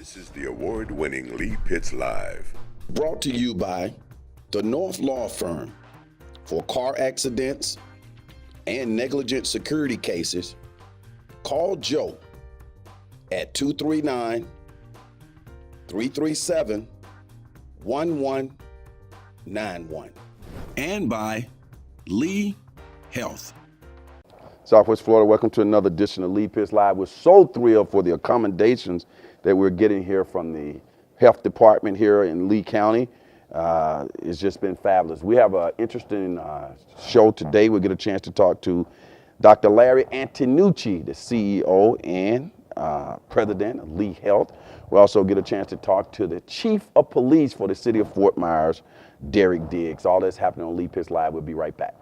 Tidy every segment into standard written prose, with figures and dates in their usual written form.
This is the award-winning Lee Pitts Live. Brought to you by the North Law Firm. For car accidents and negligent security cases, call Joe at 239-337-1191. And by Lee Health. Southwest Florida, welcome to another edition of Lee Pitts Live. We're so thrilled for the accommodations that we're getting here from the health department here in Lee County. It's just been fabulous. We have an interesting show today. We'll get a chance to talk to Dr. Larry Antonucci, the CEO and president of Lee Health. We'll also get a chance to talk to the chief of police for the city of Fort Myers, Derek Diggs. All that's happening on Lee Pitts Live. We'll be right back.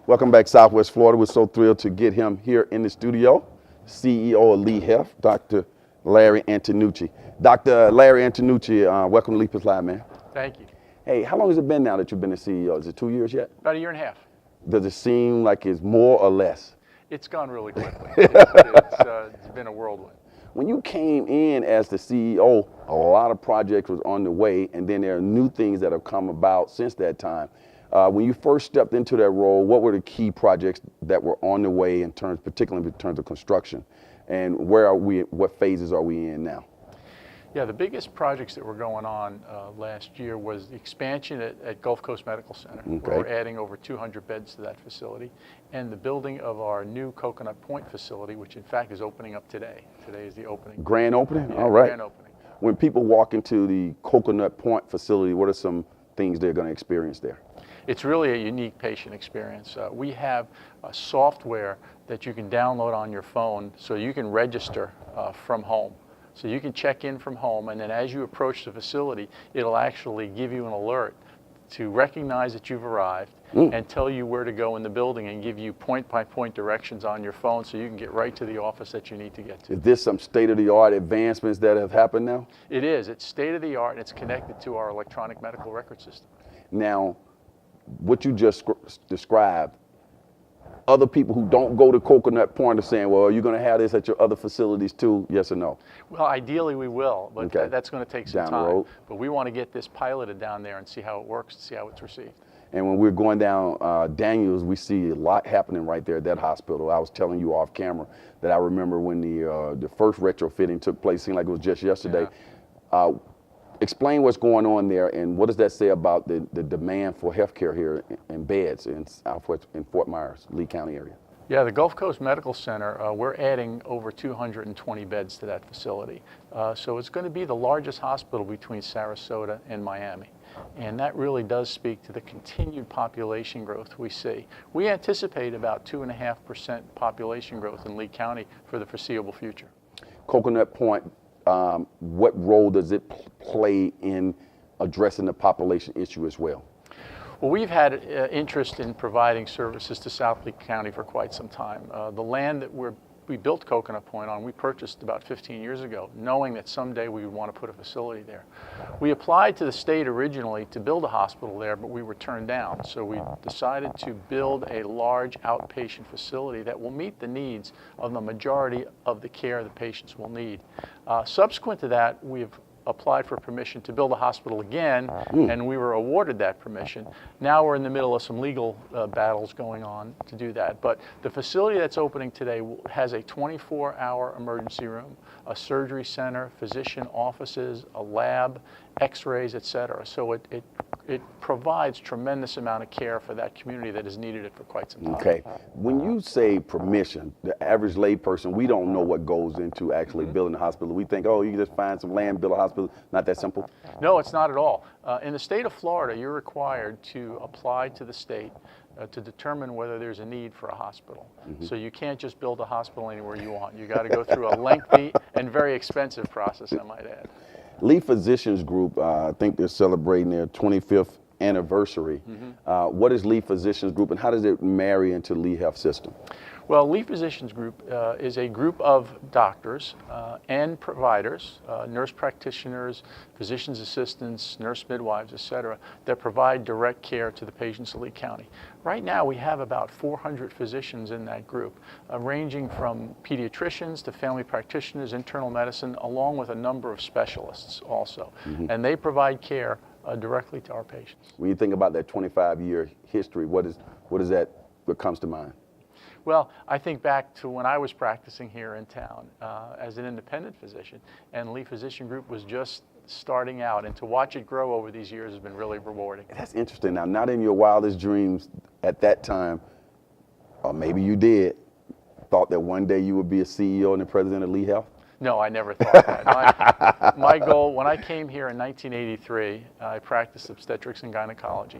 Welcome back, Southwest Florida. We're so thrilled to get him here in the studio, CEO of Lee Health, Dr. Larry Antonucci. Dr. Larry Antonucci, welcome to Lee Pitts Live, man. Thank you. Hey, how long has it been now that you've been the CEO? Is it 2 years yet? About a year and a half. Does it seem like it's more or less? It's gone really quickly. It's been a whirlwind. When you came in as the CEO, a lot of projects was on the way, and then there are new things that have come about since that time. When you first stepped into that role, what were the key projects that were on the way in terms, particularly in terms of construction, and where are we? What phases are we in now? Yeah, the biggest projects that were going on last year was the expansion at Gulf Coast Medical Center. Okay. We're adding over 200 beds to that facility, and the building of our new Coconut Point facility, which in fact is opening up today. Today is the opening. Grand opening? Yeah, all right. Grand opening. When people walk into the Coconut Point facility, what are some things they're going to experience there? It's really a unique patient experience. We have software that you can download on your phone so you can register from home. So you can check in from home, and then as you approach the facility, it'll actually give you an alert to recognize that you've arrived and tell you where to go in the building and give you point-by-point directions on your phone so you can get right to the office that you need to get to. Is this some state-of-the-art advancements that have happened now? It is. It's state-of-the-art, and it's connected to our electronic medical record system. Now, what you just described, other people who don't go to Coconut Point are saying, well, are you going to have this at your other facilities too? Yes or no? Well, ideally we will, but Okay. that's going to take some Down the time. road. But we want to get this piloted down there and see how it works, see how it's received. And when we're going down Daniels, we see a lot happening right there at that hospital. I was telling you off camera that I remember when the first retrofitting took place, seemed like it was just yesterday. Yeah. Explain what's going on there, and what does that say about the demand for healthcare here in beds in Fort Myers, Lee County area? Yeah, the Gulf Coast Medical Center, we're adding over 220 beds to that facility. So it's going to be the largest hospital between Sarasota and Miami. And that really does speak to the continued population growth we see. We anticipate about 2.5% population growth in Lee County for the foreseeable future. Coconut Point, what role does it play in addressing the population issue as well? Well, we've had interest in providing services to South Lee County for quite some time. The land that we built Coconut Point on, we purchased about 15 years ago, knowing that someday we would want to put a facility there. We applied to the state originally to build a hospital there, but we were turned down. So we decided to build a large outpatient facility that will meet the needs of the majority of the care the patients will need. Subsequent to that, we've applied for permission to build a hospital again, and we were awarded that permission. Now we're in the middle of some legal battles going on to do that. But the facility that's opening today has a 24-hour emergency room, a surgery center, physician offices, a lab, x-rays, etc. So it provides tremendous amount of care for that community that has needed it for quite some time. Okay. When you say permission, the average layperson, we don't know what goes into actually building a hospital. We think, oh, you can just find some land, build a hospital. Not that simple? No, it's not at all. In the state of Florida, you're required to apply to the state to determine whether there's a need for a hospital. So you can't just build a hospital anywhere you want. You got to go through a lengthy and very expensive process, I might add. Lee Physicians Group, I think they're celebrating their 25th anniversary. What is Lee Physicians Group, and how does it marry into Lee Health System? Well, Lee Physicians Group is a group of doctors and providers, nurse practitioners, physician's assistants, nurse midwives, et cetera, that provide direct care to the patients of Lee County. Right now, we have about 400 physicians in that group, ranging from pediatricians to family practitioners, internal medicine, along with a number of specialists also. And they provide care directly to our patients. When you think about that 25-year history, what comes to mind? Well, I think back to when I was practicing here in town as an independent physician, and Lee Physician Group was just starting out, and to watch it grow over these years has been really rewarding. That's interesting. Now, not in your wildest dreams at that time, or maybe you did, thought that one day you would be a CEO and the president of Lee Health? No, I never thought that. My goal, when I came here in 1983, I practiced obstetrics and gynecology.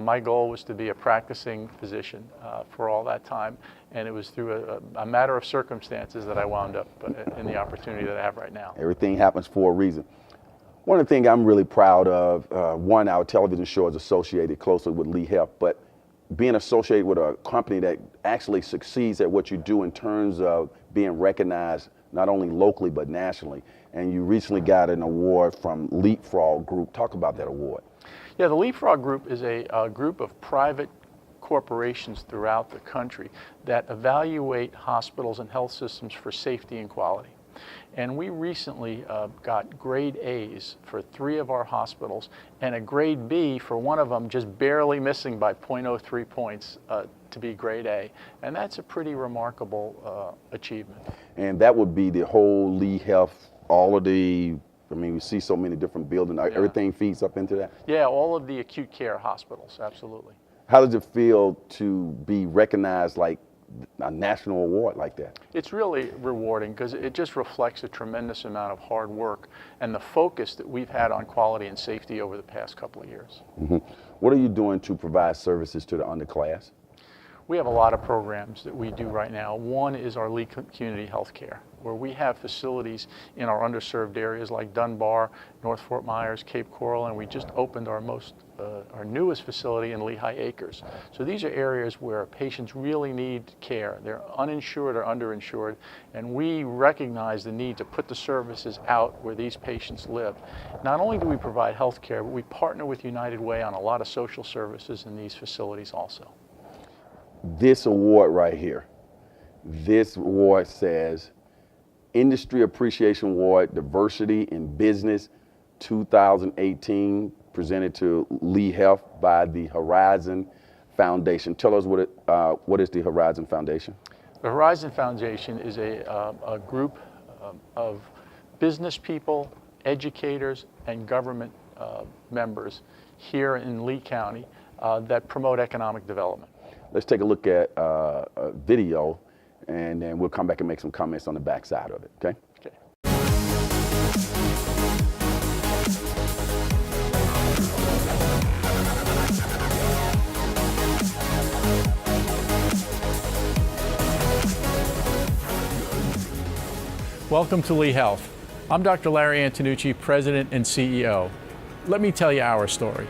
My goal was to be a practicing physician for all that time, and it was through a matter of circumstances that I wound up in the opportunity that I have right now. Everything happens for a reason. One of the things I'm really proud of, one, our television show is associated closely with Lee Health, but being associated with a company that actually succeeds at what you do in terms of being recognized not only locally but nationally. And you recently got an award from Leapfrog Group. Talk about that award. Yeah, the Leapfrog Group is a group of private corporations throughout the country that evaluate hospitals and health systems for safety and quality. And we recently got grade A's for 3 of our hospitals and a grade B for one of them, just barely missing by 0.03 points to be grade A. And that's a pretty remarkable achievement. And that would be the whole Lee Health, all of the, I mean, we see so many different buildings. Yeah. Everything feeds up into that? Yeah, all of the acute care hospitals, absolutely. How does it feel to be recognized like a national award like that? It's really rewarding because it just reflects a tremendous amount of hard work and the focus that we've had on quality and safety over the past couple of years. What are you doing to provide services to the underclass? We have a lot of programs that we do right now. One is our Lee Community Healthcare, where we have facilities in our underserved areas like Dunbar, North Fort Myers, Cape Coral, and we just opened our newest facility in Lehigh Acres. So these are areas where patients really need care. They're uninsured or underinsured, and we recognize the need to put the services out where these patients live. Not only do we provide health care, but we partner with United Way on a lot of social services in these facilities also. This award right here, this award says Industry Appreciation Award, Diversity in Business 2018, presented to Lee Health by the Horizon Foundation. Tell us what is the Horizon Foundation? The Horizon Foundation is a group of business people, educators, and government members here in Lee County that promote economic development. Let's take a look at a video, and then we'll come back and make some comments on the back side of it, okay? Okay. Welcome to Lee Health. I'm Dr. Larry Antonucci, President and CEO. Let me tell you our story.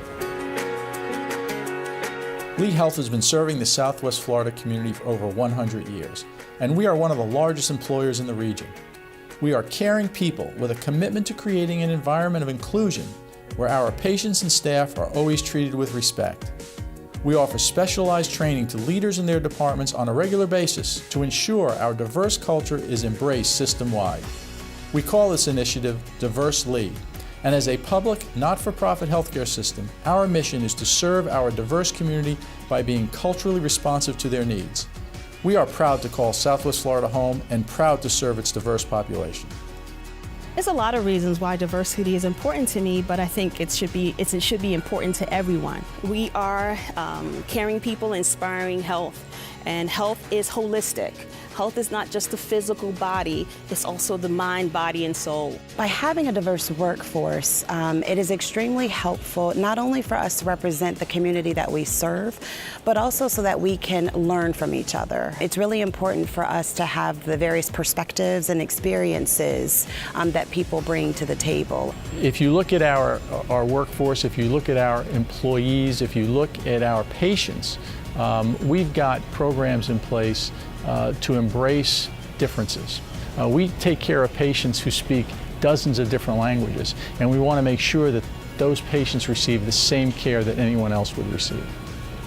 Lee Health has been serving the Southwest Florida community for over 100 years, and we are one of the largest employers in the region. We are caring people with a commitment to creating an environment of inclusion where our patients and staff are always treated with respect. We offer specialized training to leaders in their departments on a regular basis to ensure our diverse culture is embraced system-wide. We call this initiative Diverse Lee. And as a public, not-for-profit healthcare system, our mission is to serve our diverse community by being culturally responsive to their needs. We are proud to call Southwest Florida home and proud to serve its diverse population. There's a lot of reasons why diversity is important to me, but I think it should be important to everyone. We are caring people, inspiring health, and health is holistic. Health is not just the physical body, it's also the mind, body, and soul. By having a diverse workforce, it is extremely helpful not only for us to represent the community that we serve, but also so that we can learn from each other. It's really important for us to have the various perspectives and experiences that people bring to the table. If you look at our workforce, if you look at our employees, if you look at our patients, we've got programs in place to embrace differences. We take care of patients who speak dozens of different languages, and we want to make sure that those patients receive the same care that anyone else would receive.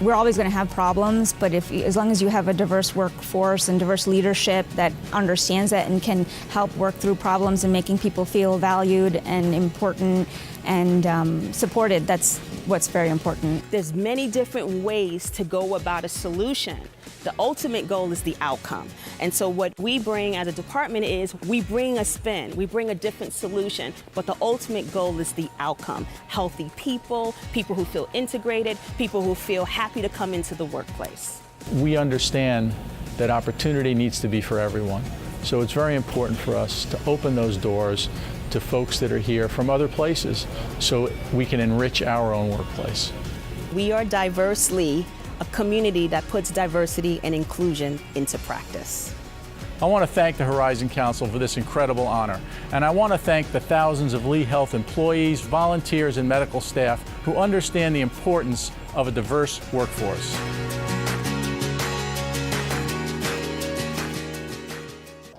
We're always going to have problems, but as long as you have a diverse workforce and diverse leadership that understands that and can help work through problems and making people feel valued and important and supported, that's what's very important. There's many different ways to go about a solution. The ultimate goal is the outcome. And so what we bring as a department is we bring a spin, we bring a different solution, but the ultimate goal is the outcome. Healthy people, people who feel integrated, people who feel happy to come into the workplace. We understand that opportunity needs to be for everyone. So it's very important for us to open those doors to folks that are here from other places so we can enrich our own workplace. We are Diversely, a community that puts diversity and inclusion into practice. I want to thank the Horizon Council for this incredible honor, and I want to thank the thousands of Lee Health employees, volunteers, and medical staff who understand the importance of a diverse workforce.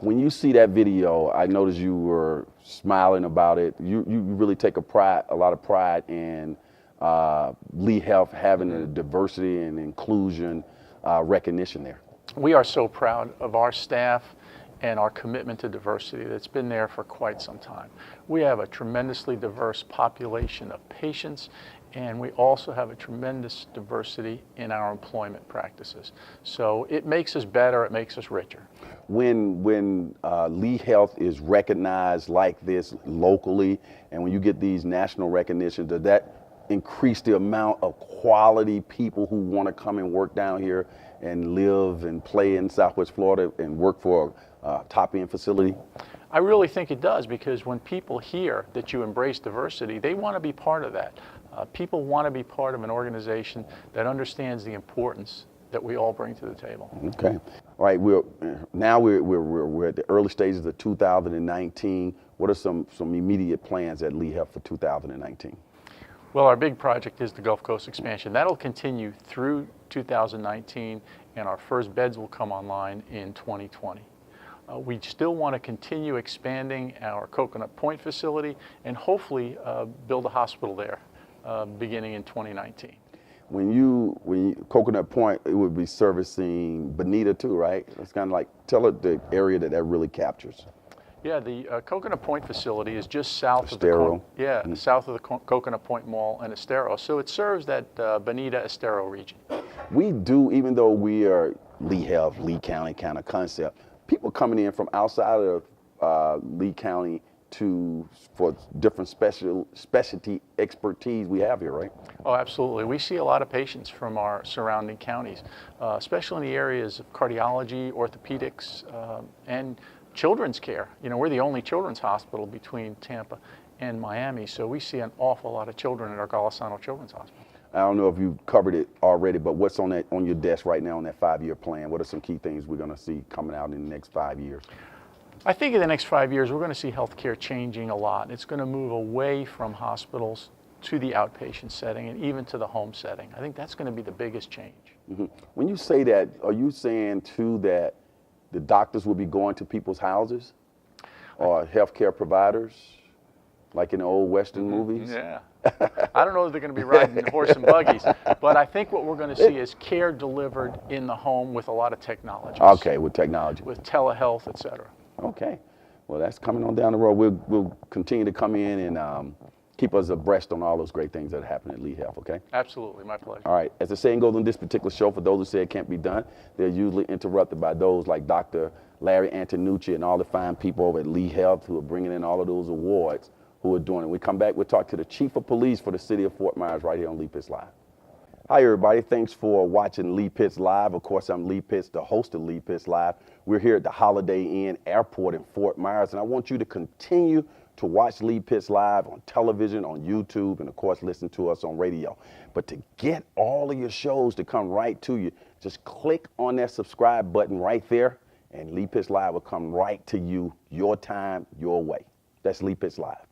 When you see that video, I noticed you were smiling about it. You really take a lot of pride in Lee Health having a diversity and inclusion recognition there. We are so proud of our staff and our commitment to diversity that's been there for quite some time. We have a tremendously diverse population of patients, and we also have a tremendous diversity in our employment practices. So it makes us better, it makes us richer. When Lee Health is recognized like this locally, and when you get these national recognitions, does that increase the amount of quality people who want to come and work down here and live and play in Southwest Florida and work for a top-end facility? I really think it does, because when people hear that you embrace diversity, they want to be part of that. People want to be part of an organization that understands the importance that we all bring to the table. Okay. All right. We're at the early stages of 2019. What are some immediate plans at Lee Health for 2019? Well, our big project is the Gulf Coast expansion. That'll continue through 2019, and our first beds will come online in 2020. We still want to continue expanding our Coconut Point facility and hopefully build a hospital there beginning in 2019. When Coconut Point, it would be servicing Bonita too, right? It's kind of like, tell it the area that really captures. Yeah, the Coconut Point facility is just south Estero. of the south of the Coconut Point Mall and Estero. So it serves that Bonita Estero region. We do, even though we are Lee Health, Lee County kind of concept, people coming in from outside of Lee County for different specialty expertise we have here, right? Oh, absolutely. We see a lot of patients from our surrounding counties, especially in the areas of cardiology, orthopedics, and children's care. You know, we're the only children's hospital between Tampa and Miami, so we see an awful lot of children at our Golisano Children's Hospital. I don't know if you covered it already, but what's on your desk right now on that 5-year plan? What are some key things we're going to see coming out in the next 5 years? I think in the next 5 years, we're going to see healthcare changing a lot. It's going to move away from hospitals to the outpatient setting and even to the home setting. I think that's going to be the biggest change. Mm-hmm. When you say that, are you saying too that the doctors will be going to people's houses, or healthcare providers, like in the old Western movies? Yeah. I don't know if they're going to be riding horse and buggies, but I think what we're going to see is care delivered in the home with a lot of technology. Okay, with technology. With telehealth, et cetera. Okay. Well, that's coming on down the road. We'll continue to come in and keep us abreast on all those great things that happen at Lee Health, okay? Absolutely, my pleasure. All right. As the saying goes on this particular show, for those who say it can't be done, they're usually interrupted by those like Dr. Larry Antonucci and all the fine people over at Lee Health who are bringing in all of those awards, who are doing it. When we come back, we'll talk to the Chief of Police for the city of Fort Myers right here on Lee Pitts Live. Hi, everybody. Thanks for watching Lee Pitts Live. Of course, I'm Lee Pitts, the host of Lee Pitts Live. We're here at the Holiday Inn Airport in Fort Myers, and I want you to continue to watch Lee Pitts Live on television, on YouTube, and of course, listen to us on radio. But to get all of your shows to come right to you, just click on that subscribe button right there, and Lee Pitts Live will come right to you, your time, your way. That's Lee Pitts Live.